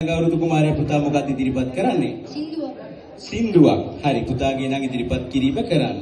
ගෞරව කුමාරයා පුතා මොකක්ද ඉදිරිපත් කරන්නේ? සින්දුවක්. සින්දුවක්. හරි පුතාගේ නම් ඉදිරිපත් කිරීම කරන්න.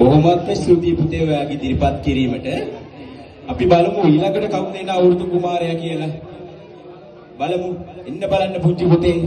බොහොමත්ම ස්තුතියි පුතේ ඔයාගේ ඉදිරිපත් කිරීමට. අපි බලමු ඊළඟට කවුද එන අවුරුදු කුමාරයා කියලා. බලමු. එන්න බලන්න පුංචි පුතේ.